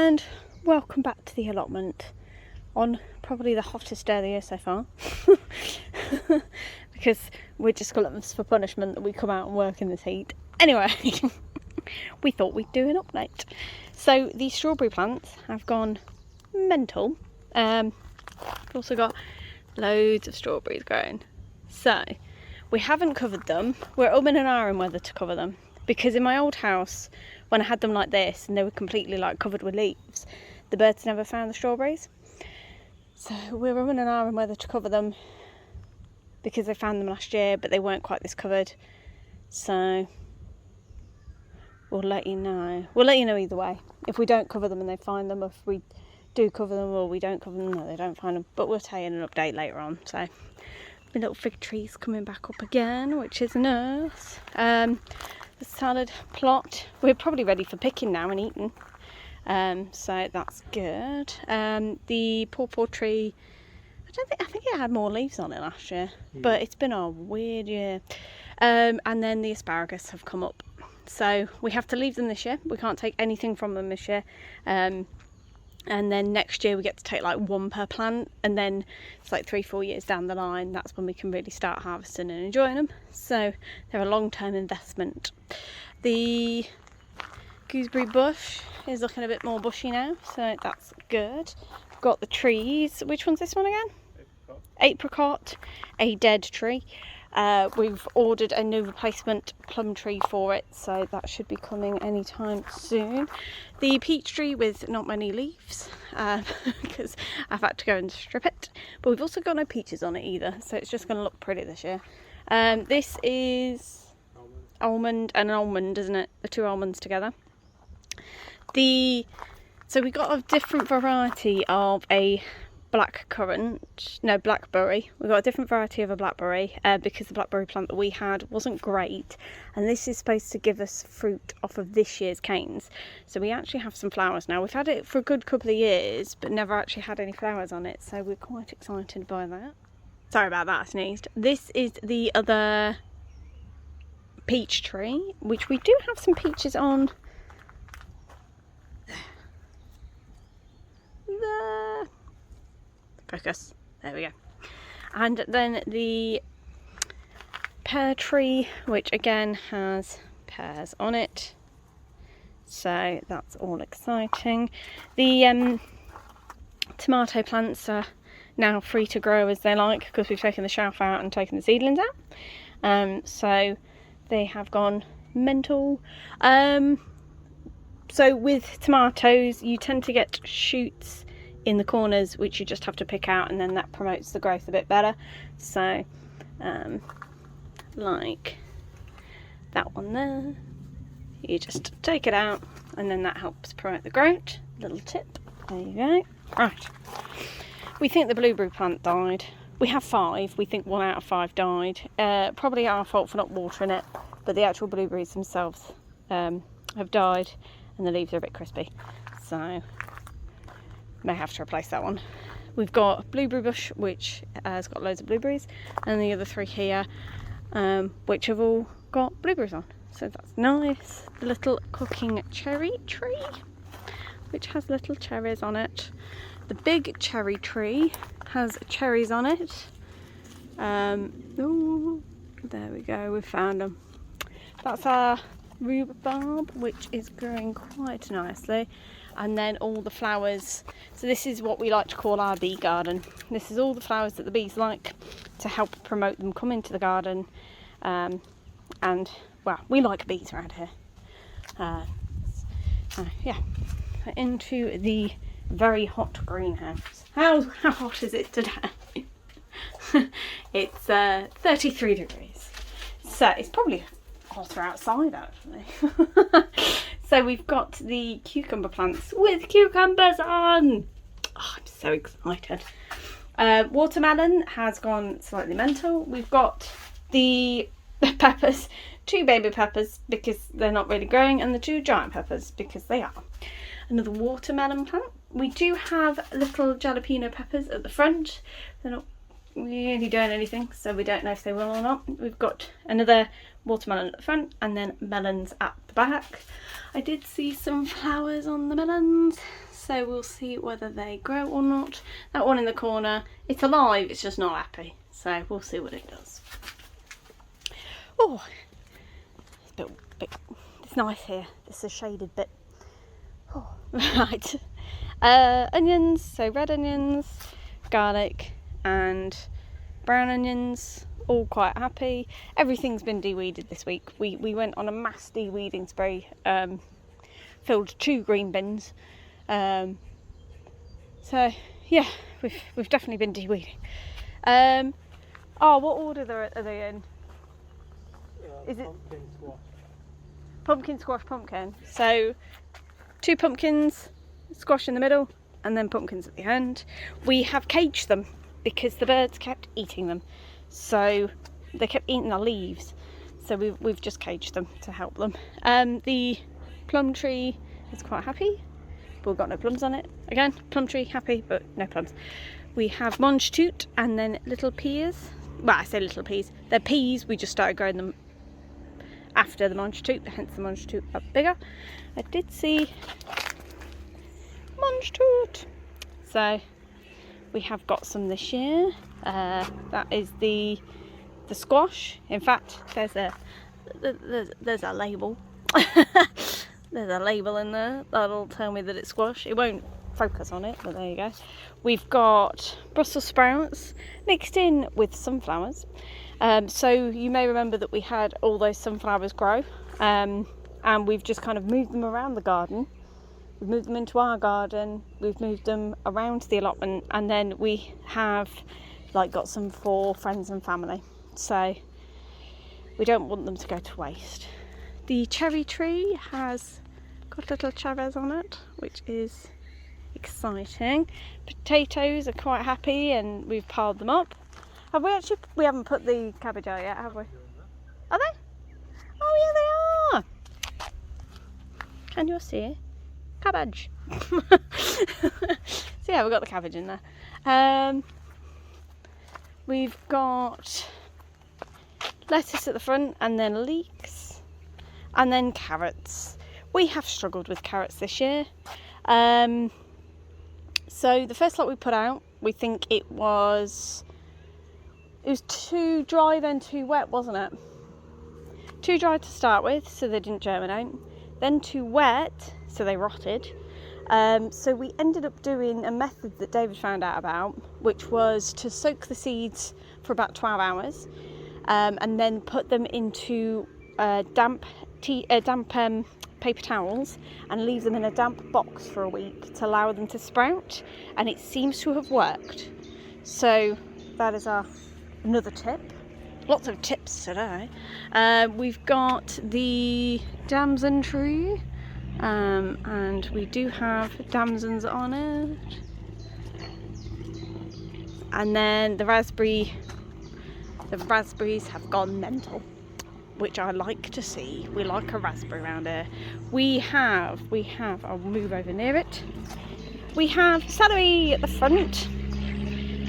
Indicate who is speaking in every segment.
Speaker 1: and welcome back to the allotment on probably the hottest day of the year so far. Because we're just gluttons for punishment that we come out and work in this heat. Anyway, we thought we'd do an update. So the strawberry plants have gone mental. We've also got loads of strawberries growing. So we haven't covered them. We're and ahhing whether to cover them, because in my old house, when I had them like this and they were completely like covered with leaves, the birds never found the strawberries. So we're and ahhing whether to cover them, because they found them last year but they weren't quite this covered. So we'll let you know. We'll let you know either way. If we don't cover them and they find them, if we do cover them or we don't cover them, no, they don't find them. But we'll tell you in an update later on. So the little fig tree's coming back up again, which is nice. The salad plot, we're probably ready for picking now and eating. So that's good. The pawpaw tree, I think it had more leaves on it last year, but it's been a weird year. And then the asparagus have come up. So we have to leave them this year. We can't take anything from them this year. And then next year we get to take like one per plant, and then it's like 3-4 years down the line, that's when we can really start harvesting and enjoying them. So they're a long-term investment. The gooseberry bush is looking a bit more bushy now, so that's good. We've got the trees. Which one's this one again? Apricot, a dead tree. We've ordered a new replacement plum tree for it, so that should be coming anytime soon. The peach tree with not many leaves, because I've had to go and strip it. But we've also got no peaches on it either, so it's just going to look pretty this year. This is almond and an almond, isn't it? The two almonds together. So we got a different variety of a blackberry. We've got a different variety of a blackberry because the blackberry plant that we had wasn't great, and this is supposed to give us fruit off of this year's canes. So we actually have some flowers now. We've had it for a good couple of years but never actually had any flowers on it, so we're quite excited by that. Sorry about that, I sneezed. This is the other peach tree, which we do have some peaches on. There. Focus. There we go. And then the pear tree, which again has pears on it. So that's all exciting. The tomato plants are now free to grow as they like, because we've taken the shelf out and taken the seedlings out. So they have gone mental. So with tomatoes, you tend to get shoots in the corners, which you just have to pick out, and then that promotes the growth a bit better. So like that one there, you just take it out and then that helps promote the growth. Little tip, there you go. Right, we think the blueberry plant died. We have 5. We think 1 out of 5 died. Probably our fault for not watering it, but the actual blueberries themselves have died, and the leaves are a bit crispy, so may have to replace that one. We've got a blueberry bush which has got loads of blueberries, and the other 3 here which have all got blueberries on, so that's nice. The little cooking cherry tree which has little cherries on it. The big cherry tree has cherries on it. Oh, there we go, we found them. That's our rhubarb, which is growing quite nicely. And then all the flowers. So this is what we like to call our bee garden. This is all the flowers that the bees like, to help promote them come into the garden. And well, we like bees around here. Yeah, into the very hot greenhouse. How hot is it today? It's 33 degrees. So it's probably hotter outside actually. So we've got the cucumber plants with cucumbers on. Oh, I'm so excited. Watermelon has gone slightly mental. We've got the peppers, 2 baby peppers because they're not really growing, and the 2 giant peppers because they are. Another watermelon plant. We do have little jalapeno peppers at the front. They're not really doing anything, so we don't know if they will or not. We've got another watermelon at the front and then melons at the back. I did see some flowers on the melons, so we'll see whether they grow or not. That one in the corner, it's alive, it's just not happy, so we'll see what it does. Oh, it's a bit it's nice here, this is a shaded bit. Oh, right. Onions, so red onions, garlic and brown onions, all quite happy. Everything's been de-weeded this week. We went on a mass de-weeding spray, filled 2 green bins. So yeah, we've definitely been de-weeding. Oh, what order are they in? Is it pumpkin squash? Pumpkin, squash, pumpkin. So 2 pumpkins, squash in the middle, and then pumpkins at the end. We have caged them because the birds kept eating them. So they kept eating our leaves. So we've just caged them to help them. The plum tree is quite happy, but we've got no plums on it. Again, plum tree happy, but no plums. We have monge-toot and then little peas. Well, I say little peas. They're peas, we just started growing them after the monge-toot, hence the monge-toot are bigger. I did see monge-toot. So we have got some this year. That is the squash. In fact, there's a label. There's a label in there that'll tell me that it's squash. It won't focus on it, but there you go. We've got Brussels sprouts mixed in with sunflowers. So you may remember that we had all those sunflowers grow, and we've just kind of moved them around the garden. We've moved them into our garden, we've moved them around the allotment, and then we have got some for friends and family. So we don't want them to go to waste. The cherry tree has got little cherries on it, which is exciting. Potatoes are quite happy and we've piled them up. We haven't put the cabbage out yet, have we? Are they? Oh yeah, they are! Can you see it? Cabbage. So yeah, we've got the cabbage in there. We've got lettuce at the front, and then leeks, and then carrots. We have struggled with carrots this year. So the first lot we put out, we think it was too dry then too wet, wasn't it? Too dry to start with, so they didn't germinate. Then too wet, so they rotted. So we ended up doing a method that David found out about, which was to soak the seeds for about 12 hours and then put them into damp paper towels and leave them in a damp box for a week to allow them to sprout, and it seems to have worked. So that is another tip. Lots of tips today. We've got the damson tree, and we do have damsons on it, and then the raspberries have gone mental, which I like to see. We like a raspberry around here. We have, I'll move over near it. We have celery at the front.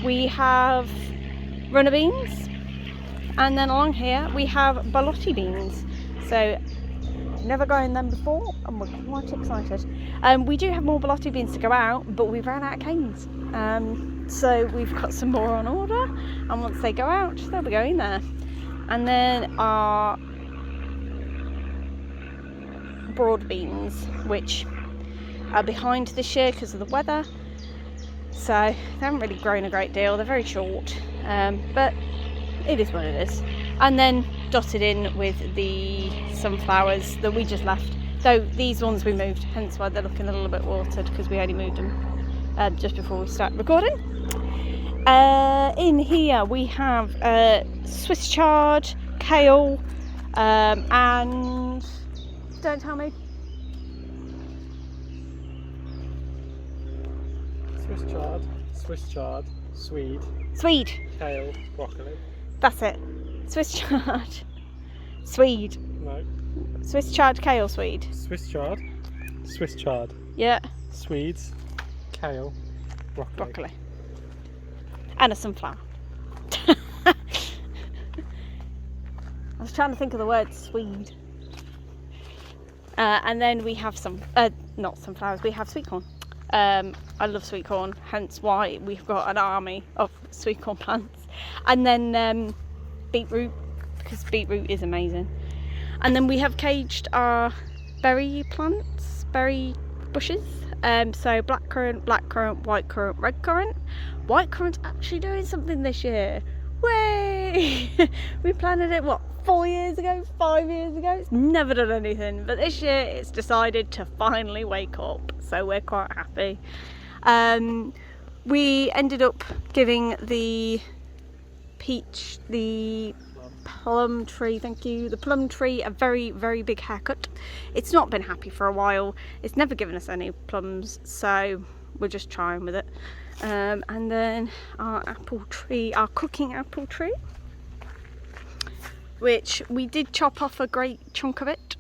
Speaker 1: We have runner beans. And then along here we have borlotti beans. So never grown them before and we're quite excited. We do have more borlotti beans to go out, but we've ran out of canes. So we've got some more on order, and once they go out, they'll be going there. And then our broad beans, which are behind this year because of the weather. So they haven't really grown a great deal. They're very short, but it is what it is. And then dotted in with the sunflowers that we just left. Though these ones we moved, hence why they're looking a little bit watered, because we only moved them just before we start recording. In here we have Swiss chard, kale, and don't tell me.
Speaker 2: Swiss chard, Swede, kale, broccoli.
Speaker 1: That's it. Swiss chard, Swede.
Speaker 2: No.
Speaker 1: Swiss chard, kale, Swede.
Speaker 2: Swiss chard.
Speaker 1: Yeah.
Speaker 2: Swedes, kale, broccoli.
Speaker 1: And a sunflower. I was trying to think of the word Swede. And then we have not sunflowers, we have sweet corn. I love sweet corn, hence why we've got an army of sweet corn plants. And then beetroot, because beetroot is amazing. And then we have caged our berry plants, berry bushes. So blackcurrant, white currant, red currant. White currant's actually doing something this year. Way! We planted it, what, 4 years ago, 5 years ago? It's never done anything, but this year it's decided to finally wake up, so we're quite happy. We ended up giving the plum tree, thank you, the plum tree a very, very big haircut. It's not been happy for a while. It's never given us any plums, so we're just trying with it. And then our apple tree, our cooking apple tree, which we did chop off a great chunk of it,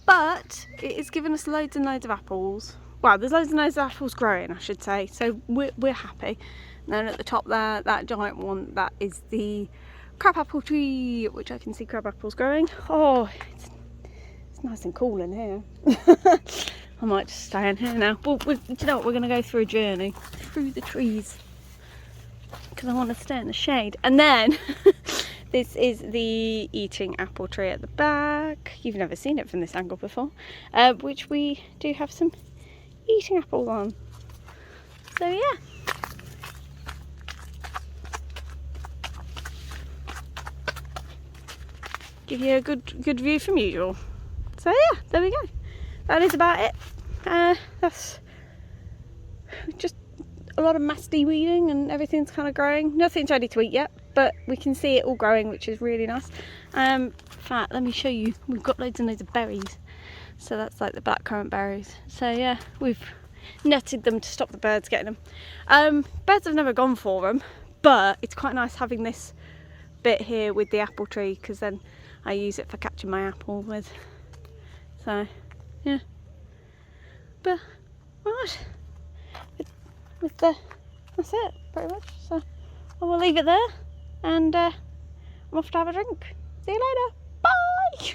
Speaker 1: but it has given us loads and loads of apples. Well, there's loads and loads of apples growing, I should say, so we're happy. And then at the top there, that giant one, that is the crabapple tree, which I can see crab apples growing. Oh, it's nice and cool in here. I might just stay in here now. Well, do you know what? We're going to go through a journey through the trees because I want to stay in the shade. And then this is the eating apple tree at the back. You've never seen it from this angle before, which we do have some eating apples on. So yeah. Give you a good view from usual. So yeah, there we go. That is about it. That's just a lot of masty weeding and everything's kind of growing. Nothing's ready to eat yet, but we can see it all growing, which is really nice. In fact, let me show you. We've got loads and loads of berries. So that's like the blackcurrant berries. So yeah, we've netted them to stop the birds getting them. Birds have never gone for them, but it's quite nice having this bit here with the apple tree, because then I use it for catching my apple with. So yeah, but right, that's it pretty much. So I will leave it there, and I'm off to have a drink. See you later. Bye.